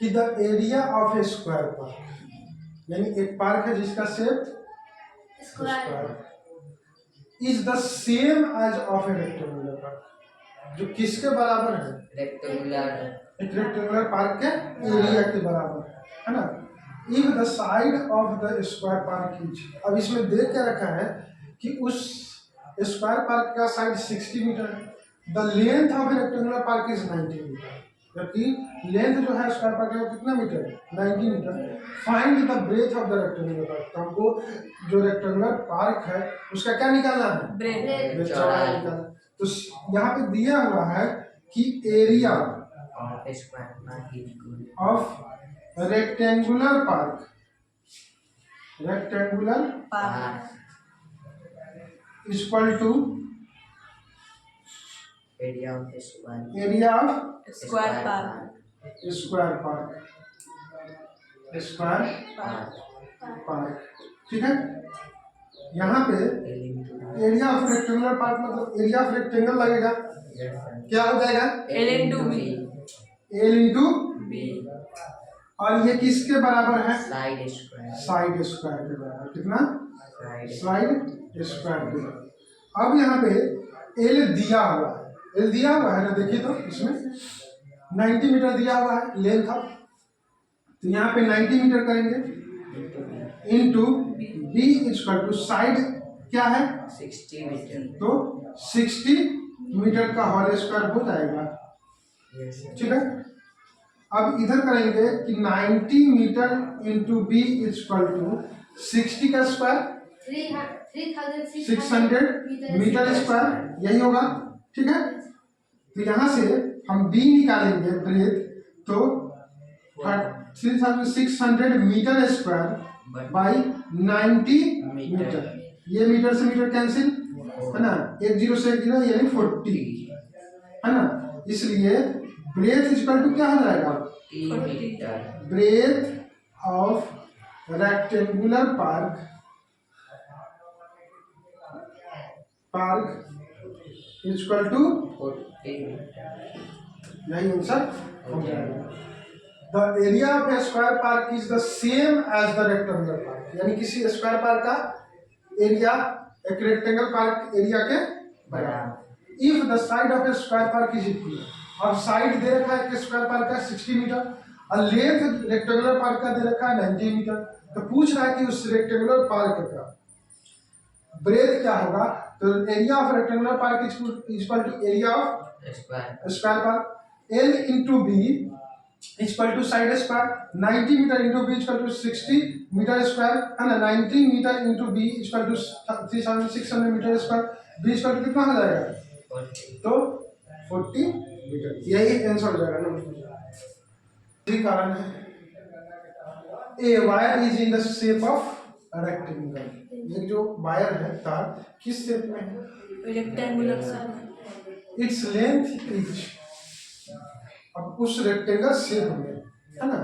कि the area of a square park, यानी एक पार्क है जिसका shape square is the same as of a rectangular park, जो किसके बराबर है? एक रेक्टेंगुलर पार्क के एरिया के बराबर है ना। If the side of the square park is, अब इसमें दे क्या रखा है कि उस स्क्वायर पार्क का साइड 60 मीटर है, the length of a rectangular park is 90 metre, जबकि लेंथ जो है स्क्वायर पार्क का कितना मीटर है? 90 metre. Find the breadth of the rectangular park, तो हमको जो रेक्टेंगुलर पार्क है उसका क्या निकालना है? ब्रेथ, चौड़ाई निकालना। तो यहाँ पे दिया हुआ है कि area of rectangular park equal to area of square park, ठीक है। यहाँ पे एरिया ऑफ रेक्टेंगुलर पार्क मतलब एरिया ऑफ रेक्टेंगल लगेगा, क्या हो जाएगा? L into B, और ये किसके बराबर है? साइड स्क्वायर के बराबर। कितना? साइड स्क्वायर के बराबर। अब यहाँ पे L दिया हुआ है ना, देखिए तो इसमें 90 मीटर दिया हुआ है लेंथ ऑफ, तो यहाँ पे 90 मीटर करेंगे into B equal to side क्या है? 60 मीटर, तो 60 मीटर का होल स्क्वायर हो जाएगा, ठीक है। अब इधर करेंगे कि 90 metre into B equal to 60 का स्क्वायर 600 मीटर स्क्वायर, यही होगा, ठीक है। तो यहाँ से हम बी निकालेंगे ब्रेथ, तो 3600 मीटर स्क्वायर बाई 90 मीटर, ये मीटर से मीटर कैंसिल है ना, 1 0 से 1 0 यानी 40 है ना, इसलिए ब्रेथ इक्वल टू क्या हो जाएगा? 40 metre. Breadth of rectangular park equal to 40 metre, यही आंसर हो जाएगा। The area of a square park is the same as the rectangular park, यानी किसी स्क्वायर पार्क का एरिया एक रेक्टेंगल पार्क एरिया के बराबर। If the side of a square park is equal, और साइड दे रखा है कि स्क्वायर पार्क का 60 मीटर और लेंथ रेक्टेंगुलर पार्क का दे रखा है 90 मीटर, तो पूछ रहा है कि उस रेक्टेंगुलर पार्क का ब्रेथ क्या होगा? तो area of rectangular park equal to area of square park, L into B equal to side square, 90 metre into B equal to 60 metre square है ना, 90 metre into B equal to 3600 metre square, B equal to कितना हो जाएगा? 40, तो 40 metre, यही answer हो जाएगा ना। यही कारण है a wire is in the shape of rectangle, ये जो वायर है तार किस शेप में है? Rectangular shape, it's length is, अब उस रेक्टेंगल शेप में है ना,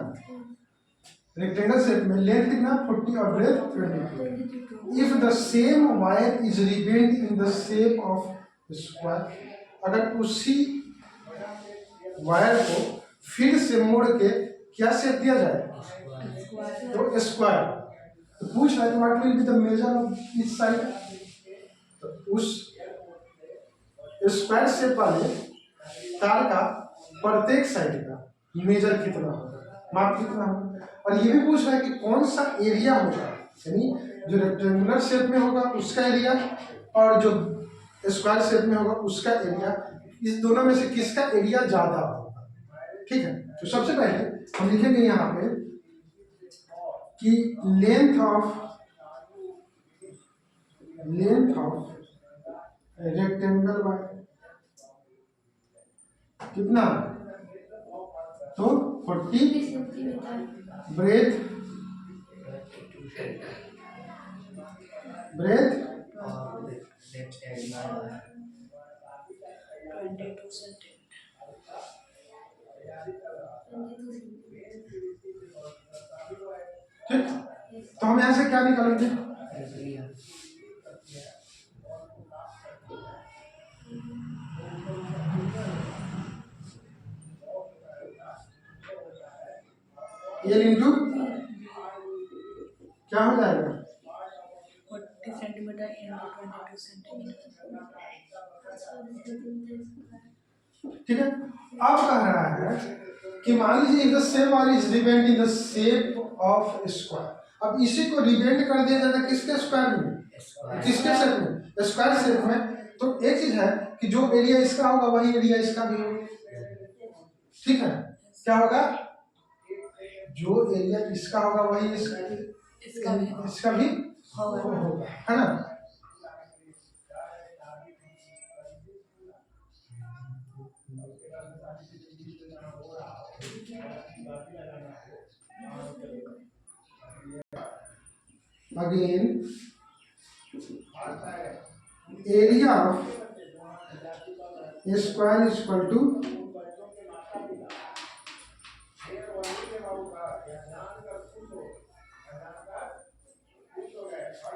रेक्टेंगल शेप में लेंथ कितना? 40 और breadth 22। If the same wire is rebend in the shape of square, अगर उसी वायर को फिर से मोड़ के क्या शेप दिया जाए? तो स्क्वायर, तो पूछ रहा है what will be the measure of each side, तो उस स्क्वायर शेप वाले तार का प्रत्येक साइड का मेजर कितना होगा, माप कितना होगा, और ये भी पूछ रहा है कि कौन सा एरिया होगा, यानी जो रेक्टेंगुलर शेप में होगा उसका एरिया और जो स्क्वायर शेप में होगा उसका एरिया, इस दोनों में से किसका एरिया ज्यादा होगा, ठीक है। तो सबसे पहले हम लिखेंगे यहाँ पे कि लेंथ ऑफ रेक्टेंगल वायर कितना, तो 40 ब्रेथ 22 सेंटीमीटर, ठीक। तो हम यहाँ से क्या निकालेंगे? एल इंटू क्या हो जाएगा 40 सेंटीमीटर इंटू 22 सेंटीमीटर। ठीक है। अब कह रहा है कि मान लीजिए the same wall is rebend in the shape of square. अब इसी को रिबेंड कर दिया जाता है किसके स्क्वायर में, किसके शेप में, स्क्वायर शेप में। तो एक चीज है कि जो एरिया इसका होगा वही एरिया इसका भी होगा। ठीक है, क्या होगा, जो एरिया इसका होगा वही इसका भी होगा, है ना। Again, area of a square is equal to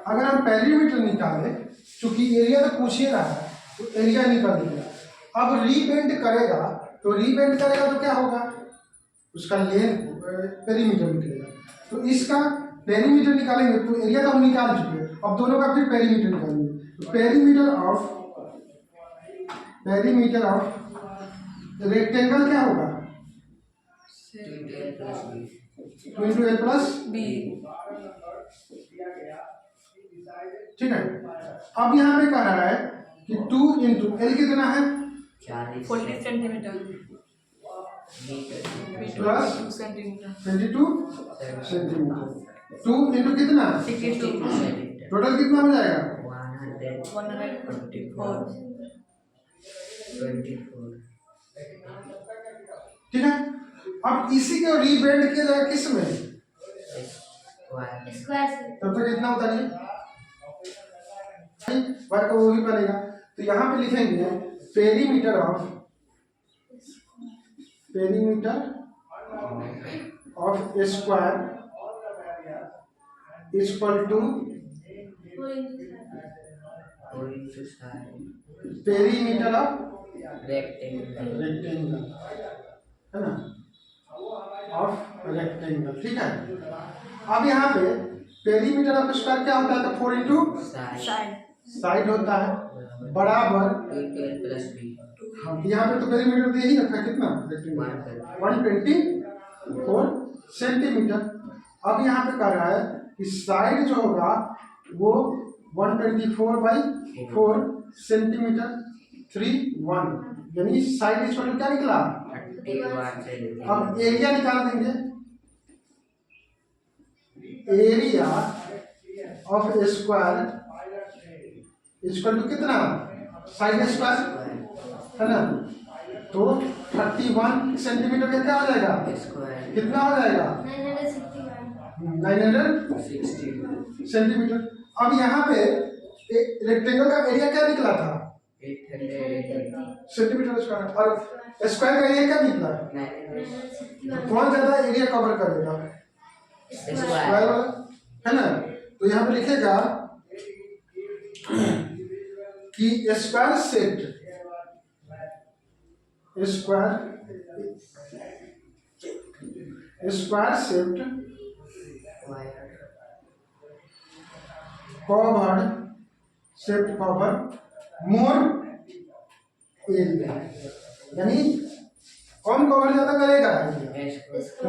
अगर हम पेरीमीटर निकाले, चूंकि एरिया तो पूछ ही रहा है तो एरिया निकाल दिया। अब रीबेंड करेगा तो क्या होगा, उसका लेंथ पेरीमीटर निकलेगा। तो इसका पेरीमीटर निकालेंगे तो एरिया तो हम निकाल चुके हैं, अब दोनों का फिर पेरीमीटर निकालेंगे। तो पेरीमीटर ऑफ रेक्टेंगल क्या होगा 2 इंटू एल प्लस बी। ठीक है, अब यहाँ पे कह रहा है कि 2 इंटू एल कितना है 40 सेंटीमीटर प्लस 22 सेंटीमीटर। 2 इंटू कितना 62 टोटल कितना हो जाएगा 144। ठीक है। अब इसी को रीबेंड किया जाएगा किस में, स्क्वायर से। तब तक इतना होता नहीं वर्क वो भी बनेगा। तो यहाँ पे लिखेंगे perimeter of square equal to perimeter of rectangle, है ना, ऑफ रेक्टेंगल। ठीक है। अब यहाँ पे पेरीमीटर ऑफ स्क्वायर क्या होता है, तो 4 इंटू साइड होता है बराबर। हाँ, यहाँ पे तो पेरीमीटर दे ही रखा है कितना 124 सेंटीमीटर। अब यहाँ पे कह रहा है कि साइड जो होगा वो 124/4 सेंटीमीटर 31, यानी साइड इक्वल टू क्या निकला 31। अब एरिया निकाल देंगे, area of square equal to कितना साइड स्क्वायर, है ना। तो 31 सेंटीमीटर का क्या हो जाएगा कितना हो जाएगा 960 सेंटीमीटर। अब यहाँ पे रेक्टेंगल का एरिया क्या निकला था 880 सेंटीमीटर स्क्वायर, और स्क्वायर का एरिया क्या निकला, तो कौन ज्यादा एरिया कवर करेगा स्क्वायर वाला, है ना। तो यहाँ पे लिखेगा कि square shaped covered more area, यानी कौन कवर ज्यादा करेगा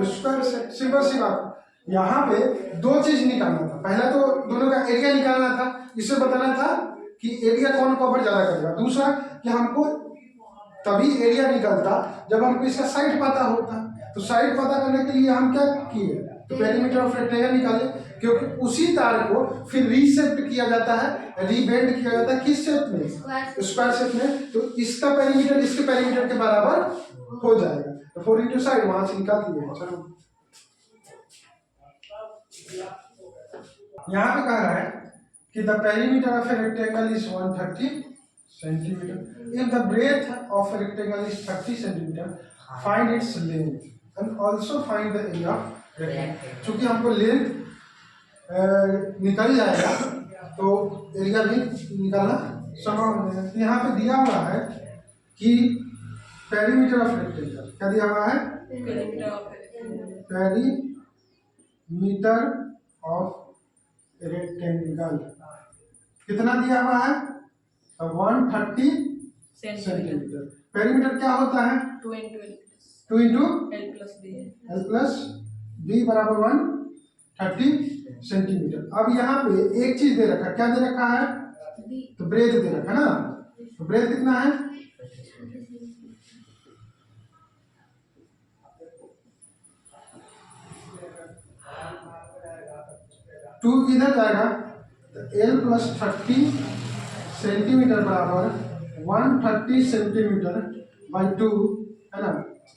स्क्वायर शेप। सिंपल सी बात, यहाँ पे दो चीज निकालना था, पहला तो दोनों का एरिया निकालना था, इससे बताना था कि एरिया कौन कवर ज्यादा करेगा। दूसरा कि हमको तभी एरिया निकलता जब हमको इसका साइड पता होता। तो साइड पता करने के लिए हम क्या किए, तो पेरीमीटर ऑफ रेक्टेंगल निकाले, क्योंकि उसी तार को फिर रीशेप किया जाता है, रीबेंड किया जाता है किस शेप में स्क्वायर शेप में। तो इसका पेरीमीटर इसके पेरीमीटर के बराबर हो जाएगा। तो 4 इंटू साइड वहां से निकाल दिए। चलो यहाँ पे कह रहा है कि the perimeter of a rectangle is 130 centimetre. If the breadth of a rectangle is 30 centimetre, find its length and also find the area of rectangle. चूंकि हमको लेंथ निकल जाएगा तो एरिया भी निकालना संभव है। यहाँ पे दिया हुआ है कि पेरीमीटर ऑफ रेक्टेंगल क्या दिया हुआ है, पेरीमीटर मीटर ऑफ रेक्टेंगल कितना दिया हुआ है? 130 सेंटीमीटर सेंटीमीटर। पेरीमीटर क्या होता है? 2 into L 2 into L plus B है। एल प्लस बी बराबर 130 सेंटीमीटर। अब यहाँ पे एक चीज दे रखा है, क्या दे रखा है? तो ब्रेथ दे रखा है ना। तो ब्रेथ कितना है? 2 इधर जाएगा तो एल प्लस 30 सेंटीमीटर बराबर 130 सेंटीमीटर बाई 2 है ना,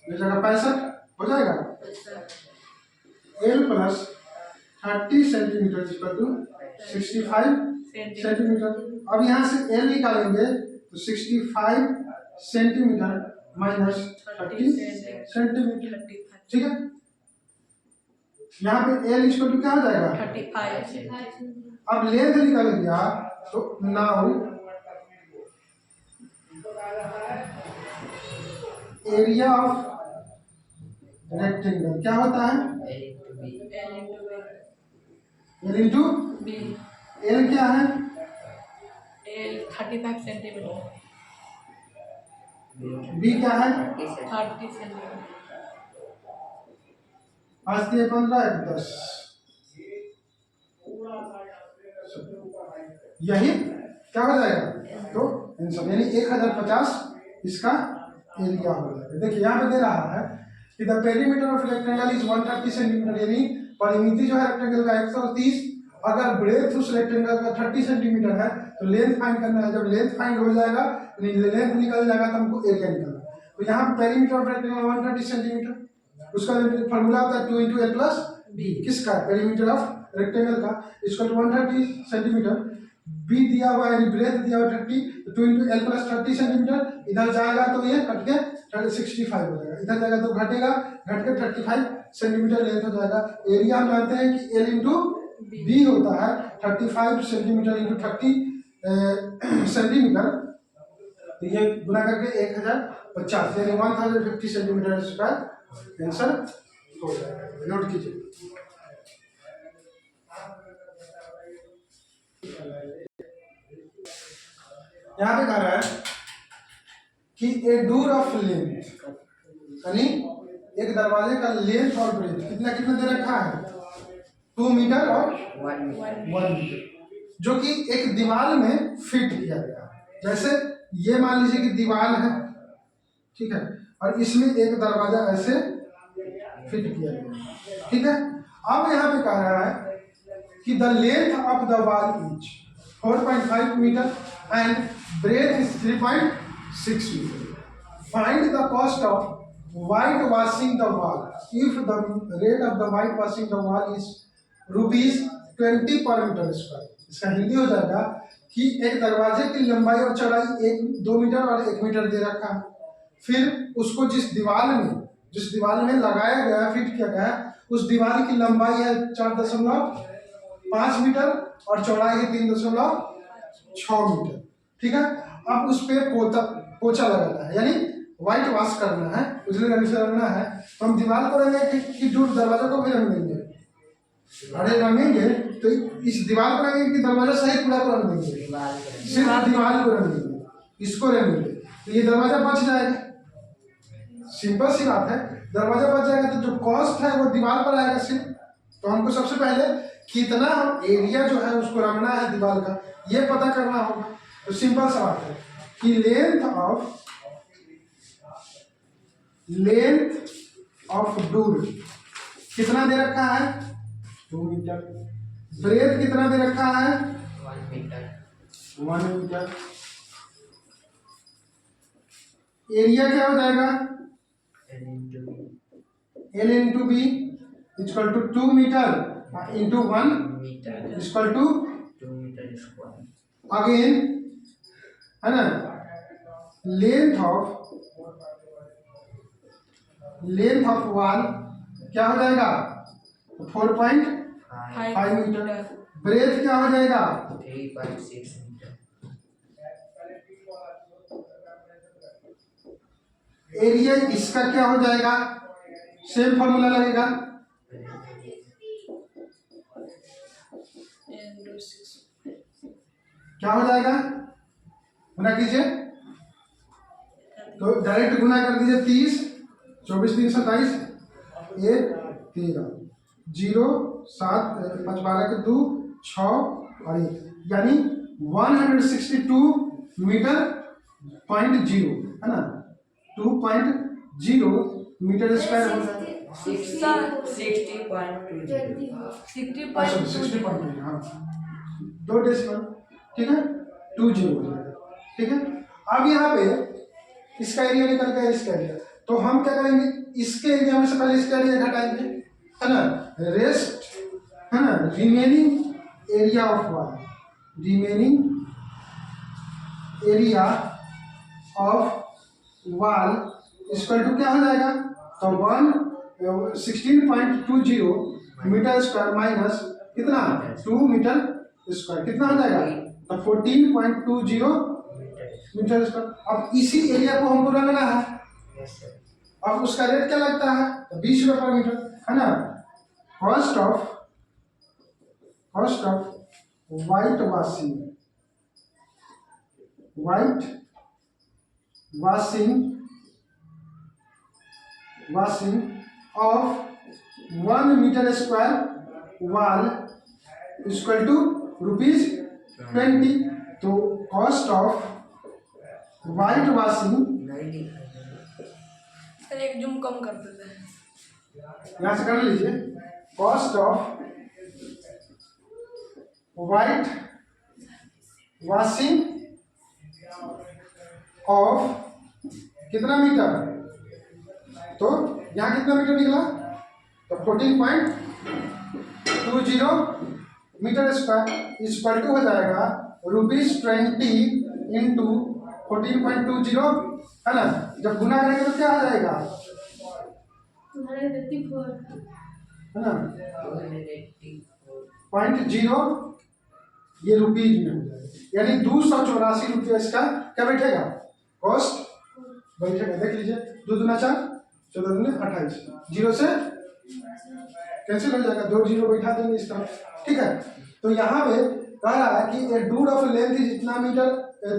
ये जगह 65 हो जाएगा। L plus 30 centimetre equal to 65 centimetre. अब यहाँ से एल निकालेंगे तो 65 सेंटीमीटर माइनस 30 सेंटीमीटर, ठीक है। यहाँ पे एल इक्वल टू क्या हो जाएगा? 35। अब लेंथ निकल गया तो नाउ एरिया ऑफ रेक्टेंगल क्या होता है? एल इंटू B एल क्या है? L 35 सेंटीमीटर, बी क्या है? 30 सेंटीमीटर। 5 दिए 15 1 10, यही क्या हो जाएगा? तो आंसर यानी 1050 इसका एरिया हो जाएगा। देखिए यहाँ पे दे रहा है कि the perimeter of rectangle is 130 centimetre, यानी परिमिति जो है रेक्टेंगल का 130। अगर ब्रेथ उस रेक्टेंगल का 30 सेंटीमीटर है तो लेंथ फाइंड करना है। जब लेंथ फाइंड हो जाएगा लेंथ निकल जाएगा तो हमको एरिया निकलना है। तो यहाँ पेरीमीटर ऑफ रेक्टेंगल 130 सेंटीमीटर, उसका फॉर्मूला होता है 2 इंटू एल प्लस बी। किसका? पेरीमीटर ऑफ रेक्टेंगल का इसका 130 सेंटीमीटर। बी दिया हुआ है, ब्रेथ दिया हुआ 30, तो 2 इंटू एल प्लस 30 सेंटीमीटर। इधर जाएगा तो ये कट के 65 हो जाएगा, इधर जाएगा तो घटेगा, घट के 35 सेंटीमीटर लेंथ हो जाएगा। एरिया हम जानते हैं कि एल इंटू बी होता है 35 सेंटीमीटर इंटू 30 सेंटीमीटर, तो ये गुना करके 1050 यानी 1050 सेंटीमीटर स्क्वायर आंसर हो जाएगा। नोट कीजिए। यहाँ पे कह रहा है कि ए डोर ऑफ लेंथ, यानी एक दरवाजे का लेंथ और ब्रेथ कितना कितना दे रखा है? 2 मीटर और 1 मीटर। 1 मीटर, जो कि एक दीवार में फिट किया गया है। जैसे ये मान लीजिए कि दीवार है, ठीक है, और इसमें एक दरवाजा ऐसे फिट किया गया है, ठीक है। अब यहाँ पे कह रहा है कि the length of the wall is 4.5 metre and breadth is 3.6 metre. Find the cost of white washing the wall if the rate of the white washing the wall is ₹20 per meter square। इसका हिंदी हो जाएगा कि एक दरवाजे की लंबाई और चौड़ाई 2 मीटर और 1 मीटर दे रखा है, फिर उसको जिस दीवार में लगाया गया है, फिट किया गया है, उस दीवार की लंबाई है 4.5 मीटर और चौड़ाई है 3.6 मीटर, ठीक है। अब उस पर पोछा लगाना है, यानी व्हाइट वॉश करना है, उजले रंग से रंगना है। तो हम दीवार को रंगेंगे कि दूर दरवाजा को भी रंग देंगे? अरे रंगेंगे तो इस दीवार को रंगेंगे कि दरवाजा सही पूरा को रंग देंगे? सिर्फ दीवार को रंगेंगे, इसको रंगेंगे, तो ये दरवाजा बच जाएगा। सिंपल सी बात है, दरवाजा बच जाएगा तो जो कॉस्ट है वो दीवार पर आएगा सिर्फ। तो हमको सबसे पहले कितना एरिया जो है उसको रंगना है दीवार का, ये पता करना होगा। तो सिंपल सा बात है कि लेंथ ऑफ डोर कितना दे रखा है? 2 मीटर। ब्रेथ कितना दे रखा है? 1 मीटर। 1 मीटर। एरिया क्या हो जाएगा? L into B equal to 2 metre into 1 metre equal to 2 metre square. Again है ना, लेंथ ऑफ वॉल क्या हो जाएगा? 4.5 मीटर। ब्रेथ क्या हो जाएगा? 3.6 मीटर। एरिया इसका क्या हो जाएगा? सेम फॉर्मूला लगेगा, क्या हो जाएगा, गुना कीजिए, तो डायरेक्ट गुना कर दीजिए 30, 24 3 27, 1 13, 0 7 5 12 के 2 6 और 1, यानी 162 मीटर .0 है ना, 2.0 मीटर स्क्वायर हो जाएगा। 60.20 60.2 हाँ, 2 डेसिमल, ठीक है, 20 हो जाएगा, ठीक है। अब यहाँ पे इसका एरिया निकल गया, इसका एरिया, तो हम क्या करेंगे, इसके एरिया में से पहले इसका एरिया घटाएंगे, है ना, रेस्ट, है ना, remaining area of wall, remaining area of wall equal to क्या हो जाएगा, तो 16.20 मीटर स्क्वायर माइनस कितना 2 मीटर स्क्वायर, कितना हो जाएगा, तो 14.20 मीटर स्क्वायर। अब इसी एरिया को हमको रखना है, अब उसका रेट क्या लगता है, तो 20 रुपये पर मीटर, है ना। Cost of white washing of 1 metre square wall equal to ₹20। तो कॉस्ट ऑफ वाइट वॉशिंग, एक जूम कम कर देते हैं, यहाँ से कर लीजिए, cost of white washing of कितना मीटर, तो यहाँ कितना मीटर निकला, तो 14.20 मीटर स्क्वायर इक्वल टू हो जाएगा ₹20 इंटू 14.20, है ना। जब गुना करेंगे तो क्या आ जाएगा, है ना, 0.0, ये रुपीज में हो जाएगा, यानी 284 रुपये इसका क्या बैठेगा, कॉस्ट बैठेगा। देख लीजिए, 2 दूना 4, 14 दूना 28, 0 से कैंसिल हो जाएगा, 2 0 बैठा देंगे इसका, ठीक है। तो यहाँ पे कह रहा है कि a door of length is इतना metre,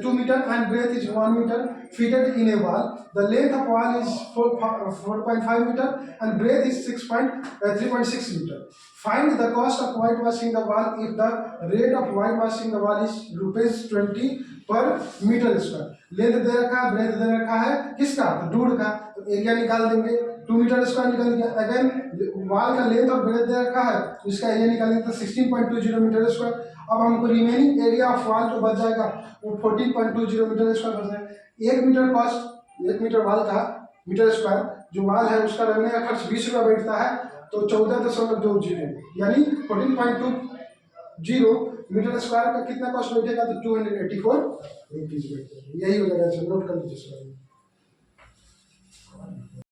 2 metre and breadth is 1 metre fitted in a wall. The length of wall is 4.5 meter and breadth is 3.6 meter. Find the cost of whitewashing the wall if the rate of whitewashing the wall is ₹20 per meter square. Length दे रखा है, breath दे रखा है, किसका, तो dude का, तो area निकाल देंगे, 2 मीटर स्क्वायर निकल गया। अगेन वॉल का लेंथ और ब्रेथ दे रखा है, इसका एरिया निकालेंगे तो 16.20 मीटर स्क्वायर। अब हमको रिमेनिंग एरिया ऑफ वॉल जो बच जाएगा वो 14.20 मीटर स्क्वायर बच जाएगा। 1 मीटर कॉस्ट, 1 मीटर वॉल का मीटर स्क्वायर जो वॉल है उसका लगने का खर्च 20 रुपये बैठता है, तो 14.20 यानी 14.20 मीटर स्क्वायर का कितना कॉस्ट बैठेगा, तो 284 रुपीज बैठेगा। यही हो जाएगा, नोट कर लीजिए।